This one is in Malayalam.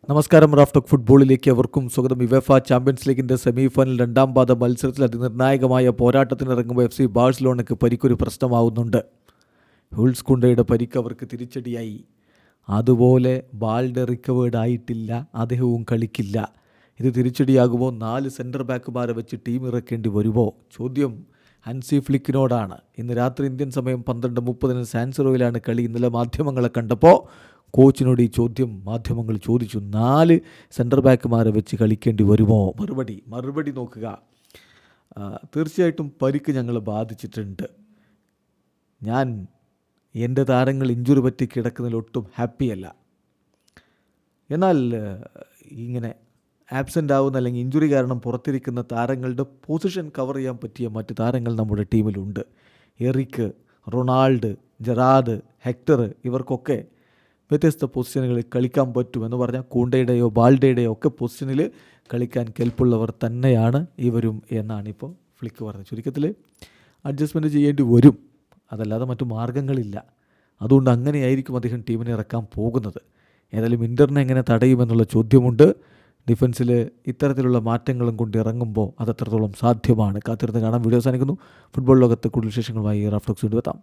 നമസ്കാരം. റാഫ്റ്റോക്ക് ഫുട്ബോളിലേക്ക് അവർക്കും സ്വാഗതം. യുവേഫ ചാമ്പ്യൻസ് ലീഗിൻ്റെ സെമിഫൈനൽ രണ്ടാം പാദ മത്സരത്തിൽ അതിനിർണായകമായ പോരാട്ടത്തിനിറങ്ങുമ്പോൾ FC ബാഴ്സലോണയ്ക്ക് പരിക്കൊരു പ്രശ്നമാവുന്നുണ്ട്. ഹുൾസ് കുണ്ടയുടെ പരിക്ക് അവർക്ക് തിരിച്ചടിയായി. അതുപോലെ ബാൽഡെ റിക്കവേർഡ് ആയിട്ടില്ല, അദ്ദേഹവും കളിക്കില്ല. ഇത് തിരിച്ചടിയാകുമ്പോൾ 4 സെൻറ്റർ ബാക്കുമാരെ വെച്ച് ടീം ഇറക്കേണ്ടി വരുമോ? ചോദ്യം ഹൻസി ഫ്ലിക്കിനോടാണ്. ഇന്ന് രാത്രി ഇന്ത്യൻ സമയം 12:30 സാൻസിറോയിലാണ് കളി. ഇന്നലെ മാധ്യമങ്ങളെ കണ്ടപ്പോൾ കോച്ചിനോട് ഈ ചോദ്യം മാധ്യമങ്ങൾ ചോദിച്ചു. 4 സെൻറ്റർ ബാക്കുമാരെ വെച്ച് കളിക്കേണ്ടി വരുമോ? മറുപടി നോക്കുക. തീർച്ചയായിട്ടും പരിക്ക് ഞങ്ങൾ ബാധിച്ചിട്ടുണ്ട്. എൻ്റെ താരങ്ങൾ ഇഞ്ചുറി പറ്റി കിടക്കുന്നതിൽ ഒട്ടും ഹാപ്പിയല്ല. എന്നാൽ ഇങ്ങനെ ആബ്സെൻ്റ് ആവുന്ന അല്ലെങ്കിൽ ഇഞ്ചുറി കാരണം പുറത്തിരിക്കുന്ന താരങ്ങളുടെ പൊസിഷൻ കവർ ചെയ്യാൻ പറ്റിയ മറ്റ് താരങ്ങൾ നമ്മുടെ ടീമിലുണ്ട്. എറിക്ക്, റൊണാൾഡ്, ജെറാഡ്, ഹെക്ടർ, ഇവർക്കൊക്കെ വ്യത്യസ്ത പൊസിഷനുകളിൽ കളിക്കാൻ പറ്റുമെന്ന് പറഞ്ഞാൽ കൂണ്ടയുടെയോ ബാൽഡയുടെയോ ഒക്കെ പൊസിഷനിൽ കളിക്കാൻ കെൽപ്പുള്ളവർ തന്നെയാണ് ഇവരും എന്നാണിപ്പോൾ ഫ്ലിക്ക് പറഞ്ഞത്. ചുരുക്കത്തിൽ അഡ്ജസ്റ്റ്മെൻറ്റ് ചെയ്യേണ്ടി വരും, അതല്ലാതെ മറ്റു മാർഗ്ഗങ്ങളില്ല. അതുകൊണ്ട് അങ്ങനെയായിരിക്കും അദ്ദേഹം ടീമിനെ ഇറക്കാൻ പോകുന്നത്. ഏതായാലും ഇൻ്ററിനെ എങ്ങനെ തടയുമെന്നുള്ള ചോദ്യമുണ്ട്. ഡിഫൻസിൽ ഇത്തരത്തിലുള്ള മാറ്റങ്ങളും കൊണ്ട് ഇറങ്ങുമ്പോൾ അത് എത്രത്തോളം സാധ്യമാണ്? കാത്തിരുന്ന് കാണാൻ. വീഡിയോ അവസാനിക്കുന്നു. ഫുട്ബോൾ ലോകത്ത് കൂടുതൽ വിശേഷങ്ങളുമായി റാഫ്റ്റോക്സ് വീണ്ടും എത്താം.